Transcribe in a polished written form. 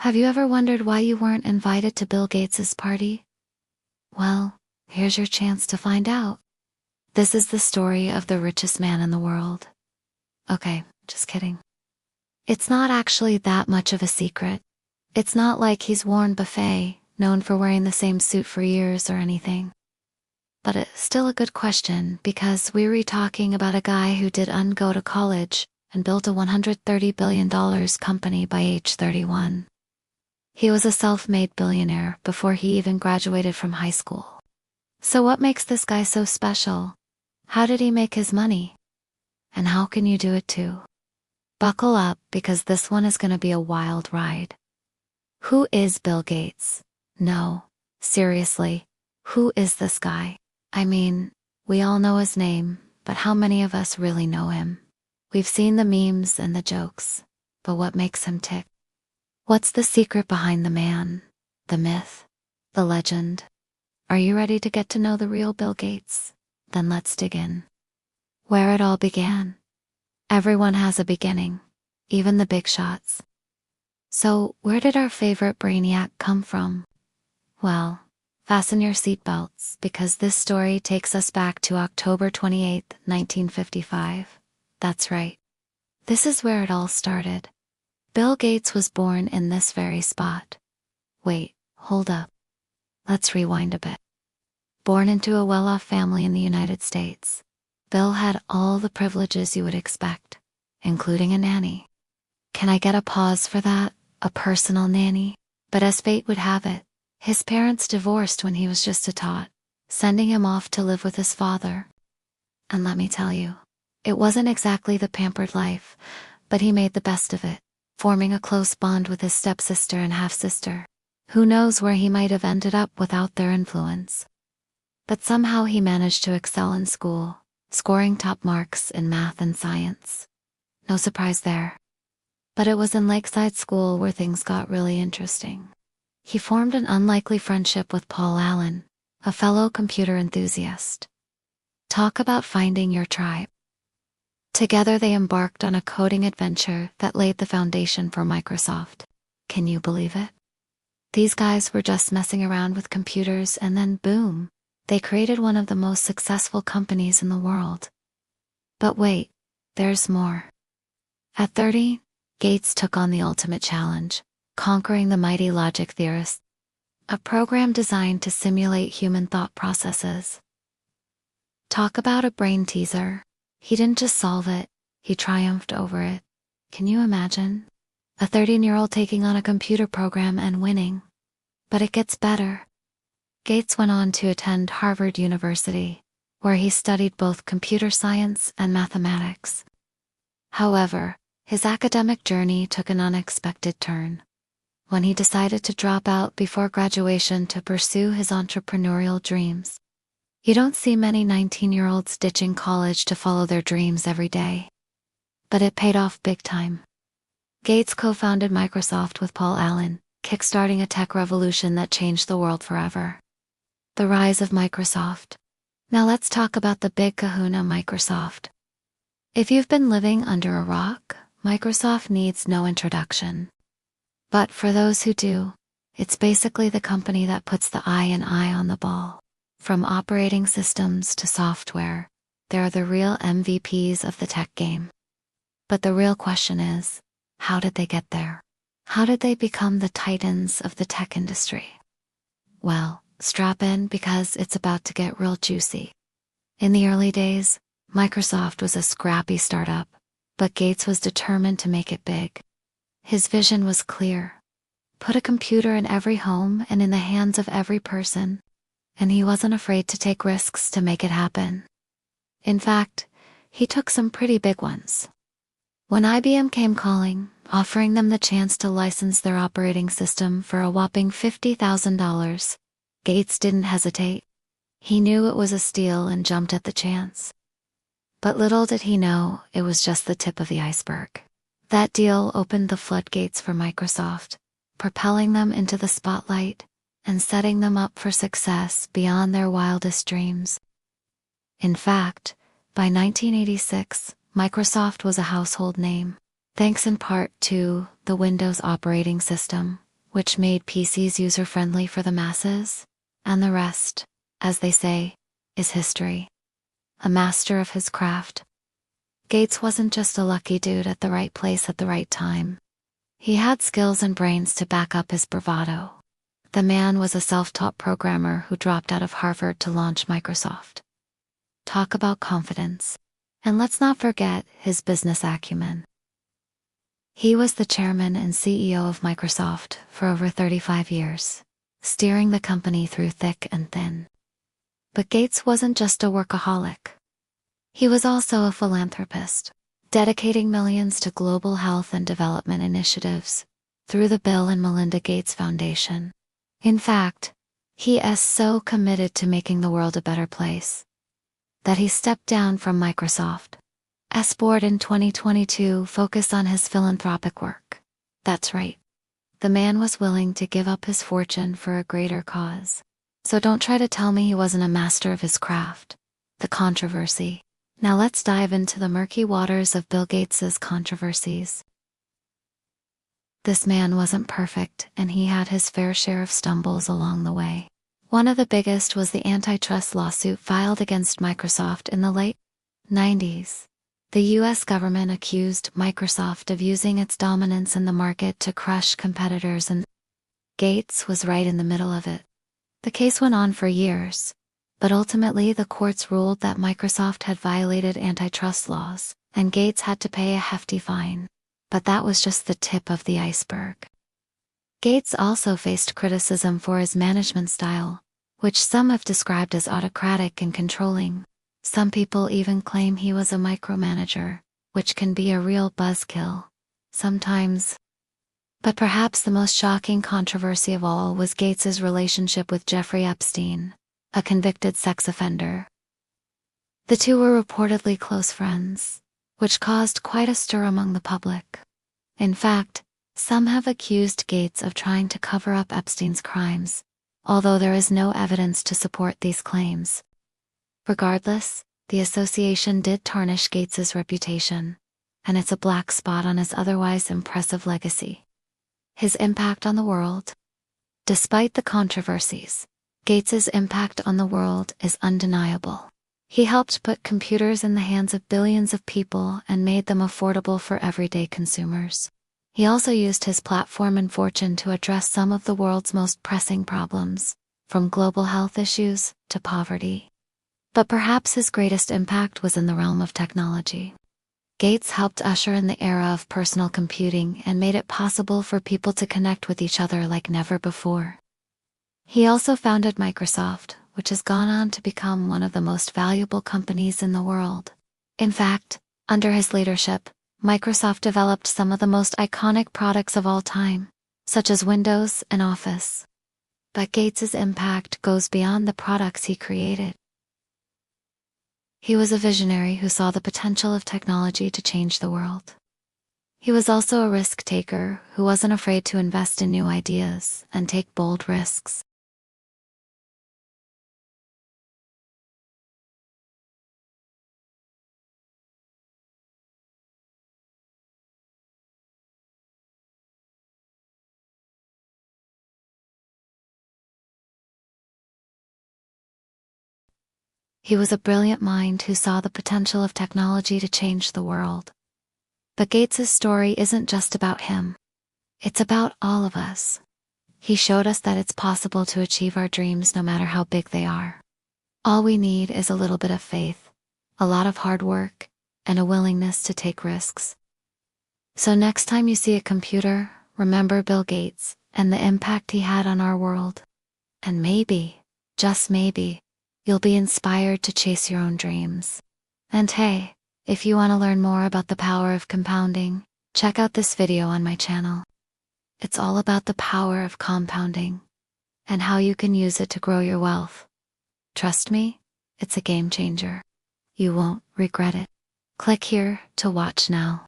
Have you ever wondered why you weren't invited to Bill Gates's party? Well, here's your chance to find out. This is the story of the richest man in the world. Okay, just kidding. It's not actually that much of a secret. It's not like he's Warren Buffett, known for wearing the same suit for years or anything. But it's still a good question because we're talking about a guy who didn't go to college and built a $130 billion company by age 31. He was a self-made billionaire before he even graduated from high school. So what makes this guy so special? How did he make his money? And how can you do it too? Buckle up because this one is going to be a wild ride. Who is Bill Gates? No, seriously, who is this guy? I mean, we all know his name, but how many of us really know him? We've seen the memes and the jokes, but what makes him tick? What's the secret behind the man, the myth, the legend? Are you ready to get to know the real Bill Gates? Then let's dig in. Where it all began. Everyone has a beginning, even the big shots. So, where did our favorite brainiac come from? Well, fasten your seatbelts because this story takes us back to October 28, 1955. That's right. This is where it all started. Bill Gates was born in this very spot. Wait, hold up. Let's rewind a bit. Born into a well-off family in the United States, Bill had all the privileges you would expect, including a nanny. Can I get a pause for that? A personal nanny? But as fate would have it, his parents divorced when he was just a tot, sending him off to live with his father. And let me tell you, it wasn't exactly the pampered life, but he made the best of it, forming a close bond with his stepsister and half-sister. Who knows where he might have ended up without their influence? But somehow he managed to excel in school, scoring top marks in math and science. No surprise there. But it was in Lakeside School where things got really interesting. He formed an unlikely friendship with Paul Allen, a fellow computer enthusiast. Talk about finding your tribe. Together they embarked on a coding adventure that laid the foundation for Microsoft. Can you believe it? These guys were just messing around with computers and then boom, they created one of the most successful companies in the world. But wait, there's more. At 30, Gates took on the ultimate challenge, conquering the mighty logic theorists, a program designed to simulate human thought processes. Talk about a brain teaser. He didn't just solve it, he triumphed over it. Can you imagine? A 13-year-old taking on a computer program and winning. But it gets better. Gates went on to attend Harvard University, where he studied both computer science and mathematics. However, his academic journey took an unexpected turn when he decided to drop out before graduation to pursue his entrepreneurial dreams. You don't see many 19-year-olds ditching college to follow their dreams every day. But it paid off big time. Gates co-founded Microsoft with Paul Allen, kickstarting a tech revolution that changed the world forever. The rise of Microsoft. Now let's talk about the big kahuna Microsoft. If you've been living under a rock, Microsoft needs no introduction. But for those who do, it's basically the company that puts the eye on the ball. From operating systems to software, they're the real MVPs of the tech game. But the real question is, how did they get there? How did they become the titans of the tech industry? Well, strap in because it's about to get real juicy. In the early days, Microsoft was a scrappy startup, but Gates was determined to make it big. His vision was clear. Put a computer in every home and in the hands of every person. And he wasn't afraid to take risks to make it happen. In fact, he took some pretty big ones. When IBM came calling, offering them the chance to license their operating system for a whopping $50,000, Gates didn't hesitate. He knew it was a steal and jumped at the chance. But little did he know, it was just the tip of the iceberg. That deal opened the floodgates for Microsoft, propelling them into the spotlight and setting them up for success beyond their wildest dreams. In fact, by 1986, Microsoft was a household name, thanks in part to the Windows operating system, which made PCs user-friendly for the masses, and the rest, as they say, is history. A master of his craft, Gates wasn't just a lucky dude at the right place at the right time. He had skills and brains to back up his bravado. The man was a self-taught programmer who dropped out of Harvard to launch Microsoft. Talk about confidence. And let's not forget his business acumen. He was the chairman and CEO of Microsoft for over 35 years, steering the company through thick and thin. But Gates wasn't just a workaholic. He was also a philanthropist, dedicating millions to global health and development initiatives through the Bill and Melinda Gates Foundation. In fact, he is so committed to making the world a better place that he stepped down from Microsoft's board in 2022, focused on his philanthropic work. That's right. The man was willing to give up his fortune for a greater cause. So don't try to tell me he wasn't a master of his craft. The controversy. Now let's dive into the murky waters of Bill Gates's controversies. This man wasn't perfect, and he had his fair share of stumbles along the way. One of the biggest was the antitrust lawsuit filed against Microsoft in the late 90s. The US government accused Microsoft of using its dominance in the market to crush competitors, and Gates was right in the middle of it. The case went on for years, but ultimately the courts ruled that Microsoft had violated antitrust laws, and Gates had to pay a hefty fine. But that was just the tip of the iceberg. Gates also faced criticism for his management style, which some have described as autocratic and controlling. Some people even claim he was a micromanager, which can be a real buzzkill sometimes. But perhaps the most shocking controversy of all was Gates's relationship with Jeffrey Epstein, a convicted sex offender. The two were reportedly close friends, which caused quite a stir among the public. In fact, some have accused Gates of trying to cover up Epstein's crimes, although there is no evidence to support these claims. Regardless, the association did tarnish Gates's reputation, and it's a black spot on his otherwise impressive legacy. His impact on the world. Despite the controversies, Gates's impact on the world is undeniable. He helped put computers in the hands of billions of people and made them affordable for everyday consumers. He also used his platform and fortune to address some of the world's most pressing problems, from global health issues to poverty. But perhaps his greatest impact was in the realm of technology. Gates helped usher in the era of personal computing and made it possible for people to connect with each other like never before. He also founded Microsoft, which has gone on to become one of the most valuable companies in the world. In fact, under his leadership, Microsoft developed some of the most iconic products of all time, such as Windows and Office. But Gates's impact goes beyond the products he created. He was a visionary who saw the potential of technology to change the world. He was also a risk-taker who wasn't afraid to invest in new ideas and take bold risks. He was a brilliant mind who saw the potential of technology to change the world. But Gates's story isn't just about him. It's about all of us. He showed us that it's possible to achieve our dreams no matter how big they are. All we need is a little bit of faith, a lot of hard work, and a willingness to take risks. So next time you see a computer, remember Bill Gates and the impact he had on our world. And maybe, just maybe, you'll be inspired to chase your own dreams. And hey, if you want to learn more about the power of compounding, check out this video on my channel. It's all about the power of compounding and how you can use it to grow your wealth. Trust me, it's a game changer. You won't regret it. Click here to watch now.